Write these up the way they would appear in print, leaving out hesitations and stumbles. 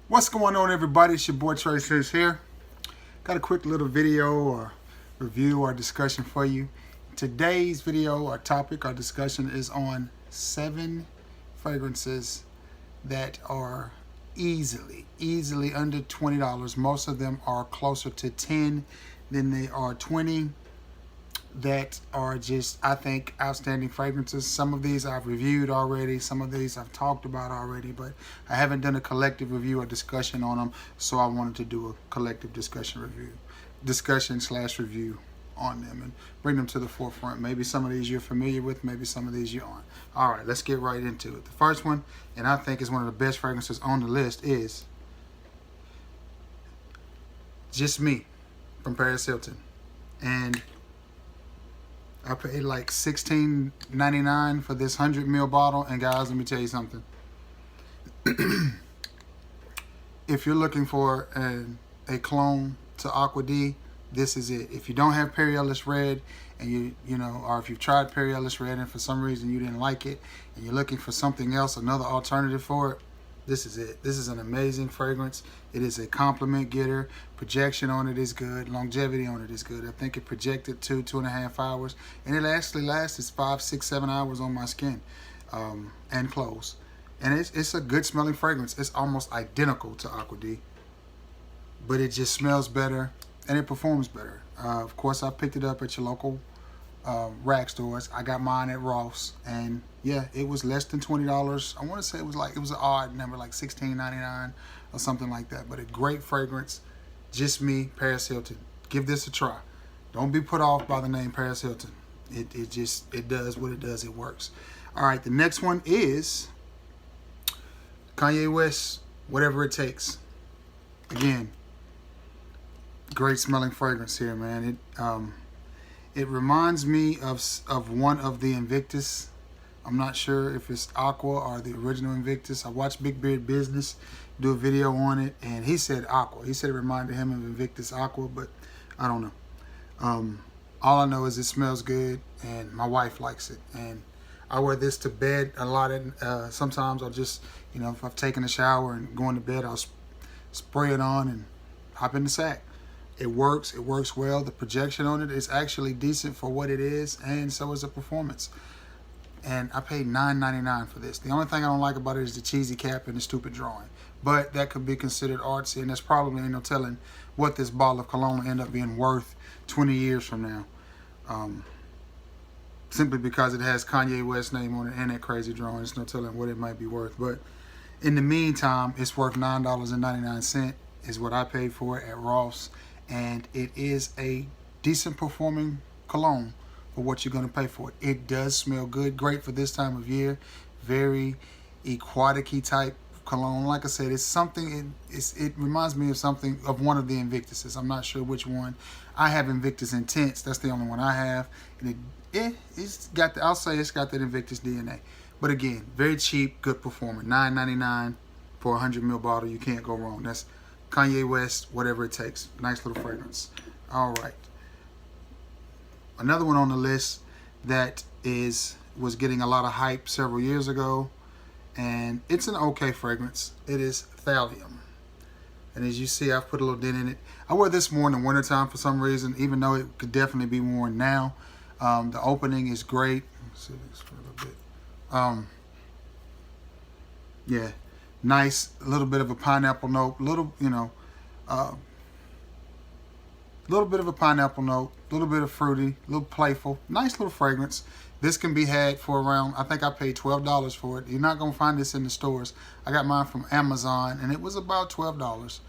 What's going on, everybody? It's your boy Trey Says here. Got a quick little video or review or discussion for you. Today's video or topic or discussion is on 7 fragrances that are easily under $20. Most of them are closer to 10 than they are 20. That are just, I think, outstanding fragrances. Some of these I've reviewed already. Some of these I've talked about already, but I haven't done a collective review or discussion on them, so I wanted to do a collective discussion slash review on them and bring them to the forefront. Maybe some of these you're familiar with, maybe some of these you aren't. All right, let's get right into it. The first one, and I think is one of the best fragrances on the list, is Just Me from Paris Hilton. And I paid like $16.99 for this 100 ml bottle. And guys, let me tell you something. If you're looking for a clone to Aqua D, this is it. If you don't have Perry Ellis Red, and or if you've tried Perry Ellis Red and for some reason you didn't like it, and you're looking for something else, another alternative for it, this is it. This is an amazing fragrance. It is a compliment getter. Projection on it is good. Longevity on it is good. I think it projected 2.5 hours. And it actually lasted 5, 6, 7 hours on my skin and clothes. And it's a good smelling fragrance. It's almost identical to Aqua D. But it just smells better and it performs better. Of course, I picked it up at your local rack stores. I got mine at Ross, and yeah, it was less than $20. I want to say it was an odd number, like $16.99 or something like that. But a great fragrance. Just Me, Paris Hilton. Give this a try. Don't be put off by the name Paris Hilton. It does what it does. It works. All right, the next one is Kanye West, Whatever It Takes. Again, great smelling fragrance here, man. It reminds me of one of the Invictus. I'm not sure if it's Aqua or the original Invictus. I watched Big Beard Business do a video on it, and he said Aqua. He said it reminded him of Invictus Aqua, but I don't know. All I know is it smells good, and my wife likes it. And I wear this to bed a lot. Sometimes I'll just, if I've taken a shower and going to bed, I'll spray it on and hop in the sack. It works well. The projection on it is actually decent for what it is, and so is the performance. And I paid $9.99 for this. The only thing I don't like about it is the cheesy cap and the stupid drawing. But that could be considered artsy, and there's probably no telling what this bottle of cologne will end up being worth 20 years from now. Simply because it has Kanye West's name on it and that crazy drawing. There's no telling what it might be worth. But in the meantime, it's worth $9.99 is what I paid for it at Ross. And it is a decent performing cologne for what you're going to pay for it. It does smell good, great for this time of year. Very aquatic-y type cologne. Like I said, it's something. It reminds me of one of the Invictuses. I'm not sure which one. I have Invictus Intense. That's the only one I have, and it's got. I'll say it's got that Invictus DNA. But again, very cheap, good performing. $9.99 for a 100 ml bottle. You can't go wrong. That's Kanye West, Whatever It Takes. Nice little fragrance. All right. Another one on the list that was getting a lot of hype several years ago, and it's an okay fragrance. It is Thallium. And as you see, I've put a little dent in it. I wear this more in the wintertime for some reason, even though it could definitely be worn now. The opening is great. Let's see this for a little bit. Yeah. Nice, a little bit of a pineapple note, little bit of a pineapple note, a little bit of fruity, a little playful, nice little fragrance. This can be had for around, I think I paid $12 for it. You're not going to find this in the stores. I got mine from Amazon, and it was about $12.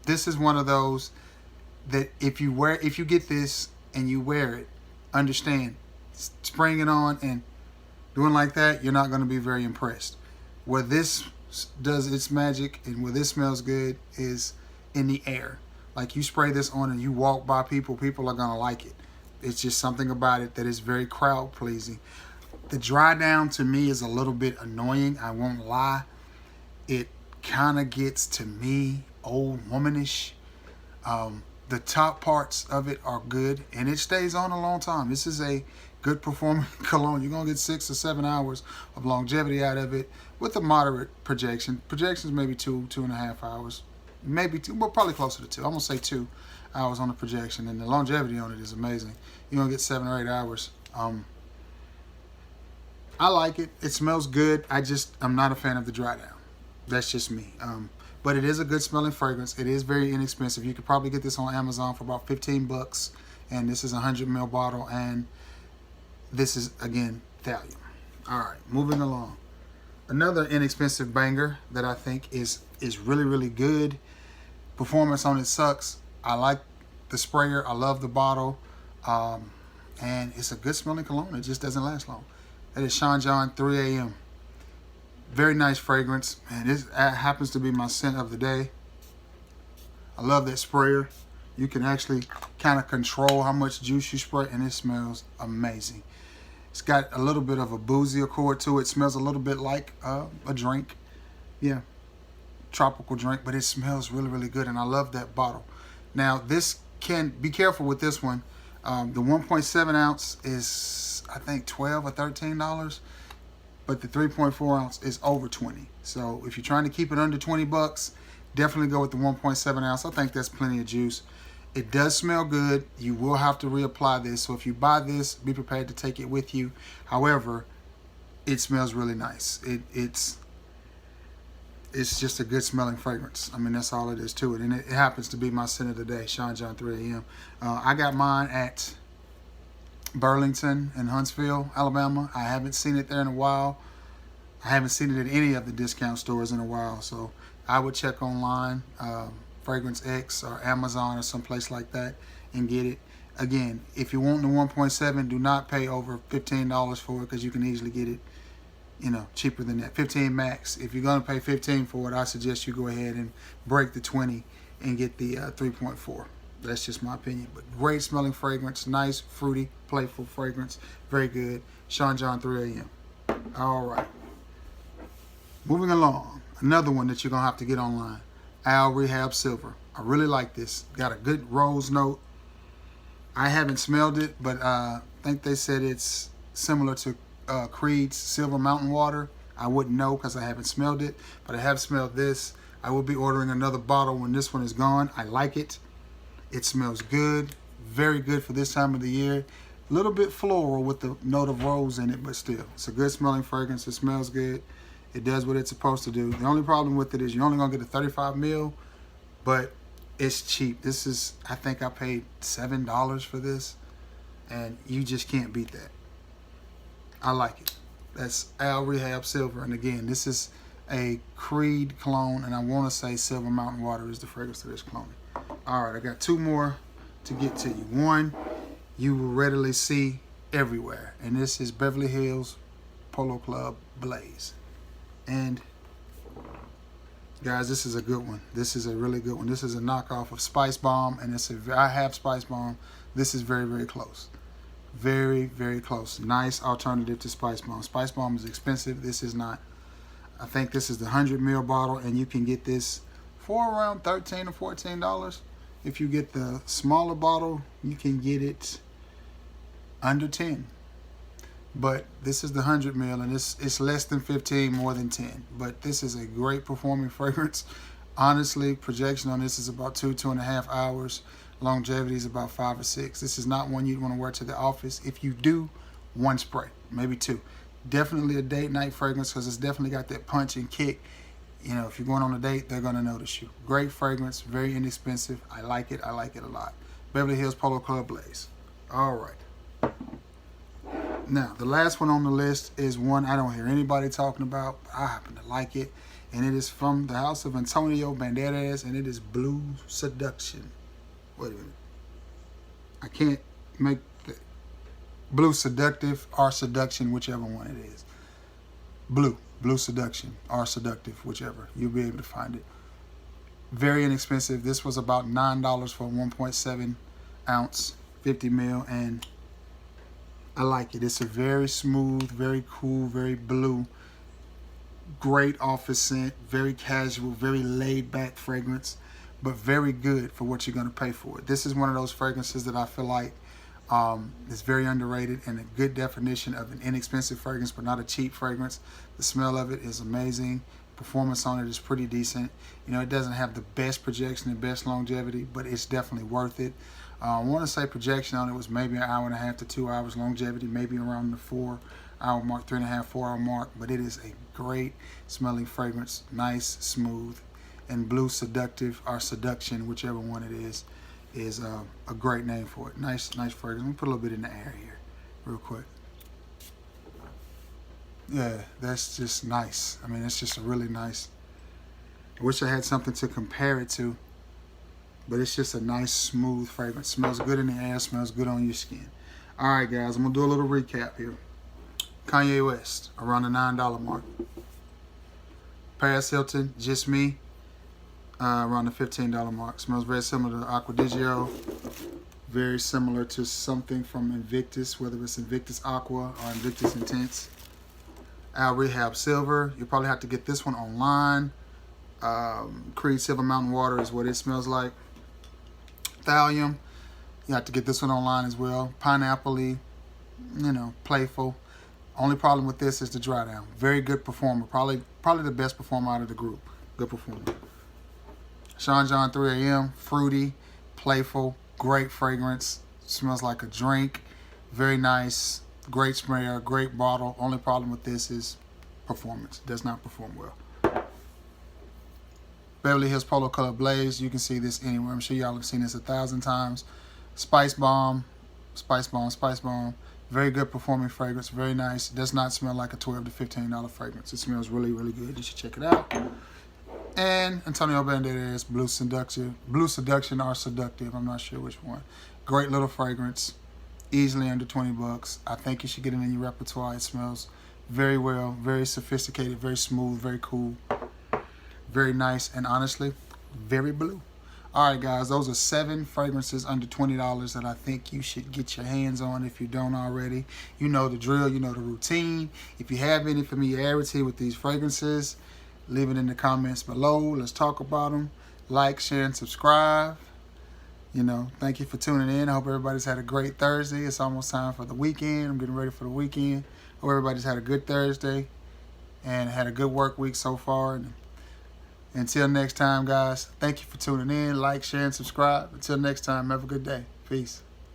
This is one of those that if you get this and you wear it, understand, spraying it on and doing like that, you're not going to be very impressed. Where this does its magic and where this smells good is in the air. Like you spray this on and you walk by people are gonna like it. It's just something about it that is very crowd pleasing. The dry down to me is a little bit annoying, I won't lie. It kind of gets to me old womanish. The top parts of it are good and it stays on a long time. This is a good performing cologne. You're gonna get 6 or 7 hours of longevity out of it, with a moderate projection. Projections maybe 2.5 hours, maybe 2, well, probably closer to 2. I'm gonna say 2 hours on the projection, and the longevity on it is amazing. You're gonna get 7 or 8 hours. I like it. It smells good. I'm not a fan of the dry down. That's just me. But it is a good smelling fragrance. It is very inexpensive. You could probably get this on Amazon for about 15 bucks. And this is a 100 ml bottle. And this is, again, Thallium. All right, moving along. Another inexpensive banger that I think is really, really good. Performance on it sucks. I like the sprayer. I love the bottle. And it's a good smelling cologne. It just doesn't last long. That is Sean John 3 a.m. Very nice fragrance. And this happens to be my scent of the day. I love that sprayer. You can actually kind of control how much juice you spray, and it smells amazing. It's got a little bit of a boozy accord to it. It smells a little bit like a drink. Yeah, tropical drink, but it smells really, really good, and I love that bottle. Now, this can, be careful with this one. The 1.7 ounce is, I think, $12 or $13, but the 3.4 ounce is over 20. So if you're trying to keep it under 20 bucks, definitely go with the 1.7 ounce. I think that's plenty of juice. It does smell good. You will have to reapply this. So if you buy this, be prepared to take it with you. However, it smells really nice. It's just a good smelling fragrance. I mean, that's all it is to it. And it happens to be my scent of the day, Sean John 3 a.m. I got mine at Burlington in Huntsville, Alabama. I haven't seen it there in a while. I haven't seen it at any of the discount stores in a while. So I would check online, Fragrance X or Amazon or someplace like that, and get it. Again, if you want the 1.7, do not pay over $15 for it, because you can easily get it, you know, cheaper than that. 15 max. If you're gonna pay 15 for it, I suggest you go ahead and break the 20 and get the 3.4. That's just my opinion. But great smelling fragrance, nice, fruity, playful fragrance, very good. Sean John 3 a.m. All right. Moving along, another one that you're gonna have to get online. Al Rehab Silver. I really like this. Got a good rose note. I haven't smelled it, but I think they said it's similar to Creed's Silver Mountain Water. I wouldn't know because I haven't smelled it, but I have smelled this. I will be ordering another bottle when this one is gone. I like it. It smells good. Very good for this time of the year. A little bit floral with the note of rose in it, but still. It's a good smelling fragrance. It smells good. It does what it's supposed to do. The only problem with it is you're only gonna get a 35 ml, but it's cheap. This is, I think I paid $7 for this, and you just can't beat that. I like it. That's Al Rehab Silver, and again, this is a Creed clone, and I wanna say Silver Mountain Water is the fragrance of this clone. All right, I got 2 more to get to you. One, you will readily see everywhere, and this is Beverly Hills Polo Club Blaze. And guys, this is a good one. This is a really good one. This is a knockoff of Spice Bomb, and I have Spice Bomb. This is very, very close. Very, very close. Nice alternative to Spice Bomb. Spice Bomb is expensive. This is not. I think this is the 100 ml bottle, and you can get this for around $13 or $14. If you get the smaller bottle, you can get it under 10. But this is the 100 ml, and it's less than 15, more than 10. But this is a great performing fragrance. Honestly, projection on this is about 2.5 hours. Longevity is about 5 or 6. This is not one you'd want to wear to the office. If you do, 1 spray, maybe 2. Definitely a date night fragrance, because it's definitely got that punch and kick. You know, if you're going on a date, they're going to notice you. Great fragrance, very inexpensive. I like it. I like it a lot. Beverly Hills Polo Club Blaze. All right. Now, the last one on the list is one I don't hear anybody talking about, but I happen to like it. And it is from the house of Antonio Banderas, and it is Blue Seduction. Wait a minute. I can't make the Blue Seductive or Seduction, whichever one it is. Blue Seduction or Seductive, whichever. You'll be able to find it. Very inexpensive. This was about $9 for 1.7 ounce, 50 ml, and I like it. It's a very smooth, very cool, very blue, great office scent, very casual, very laid back fragrance, but very good for what you're going to pay for it. This is one of those fragrances that I feel like It's very underrated and a good definition of an inexpensive fragrance, but not a cheap fragrance. The smell of it is amazing. Performance on it is pretty decent. You know, it doesn't have the best projection and best longevity, but it's definitely worth it. I want to say projection on it was maybe an hour and a half to 2 hours. Longevity maybe around the 4 hour mark, 3.5, 4 hour mark. But it is a great smelling fragrance, nice, smooth, and blue seductive or seduction, whichever one it is a great name for it. Nice fragrance. Let me put a little bit in the air here real quick. Yeah, that's just nice. I mean, it's just a really nice. I wish I had something to compare it to, but it's just a nice, smooth fragrance. Smells good in the air, smells good on your skin. All right, guys, I'm going to do a little recap here. Kanye West, around the $9 mark. Paris Hilton, Just Me, around the $15 mark. Smells very similar to Acqua di Gio. Very similar to something from Invictus, whether it's Invictus Aqua or Invictus Intense. Al Rehab Silver. You probably have to get this one online. Creed Silver Mountain Water is what it smells like. Thallium. You have to get this one online as well. Pineapple-y, you know, playful. Only problem with this is the dry down. Very good performer. Probably the best performer out of the group. Good performer. Sean John 3 AM. Fruity, playful, great fragrance. Smells like a drink. Very nice. Great sprayer, great bottle. Only problem with this is performance. Does not perform well. Beverly Hills Polo Color Blaze. You can see this anywhere. I'm sure y'all have seen this 1,000 times. Spice Bomb. Spice Bomb. Spice Bomb. Very good performing fragrance. Very nice. Does not smell like a $12 to $15 fragrance. It smells really, really good. You should check it out. And Antonio Banderas Blue Seduction. Blue Seduction or Seductive. I'm not sure which one. Great little fragrance. Easily under 20 bucks. I think you should get it in your repertoire. It smells very well, very sophisticated, very smooth, very cool, very nice, and honestly, very blue. All right, guys, those are 7 fragrances under $20 that I think you should get your hands on if you don't already. You know the drill, you know the routine. If you have any familiarity with these fragrances, leave it in the comments below. Let's talk about them. Like, share, and subscribe. You know, thank you for tuning in. I hope everybody's had a great Thursday. It's almost time for the weekend. I'm getting ready for the weekend. Hope everybody's had a good Thursday and had a good work week so far. And until next time, guys, thank you for tuning in. Like, share, and subscribe. Until next time, have a good day. Peace.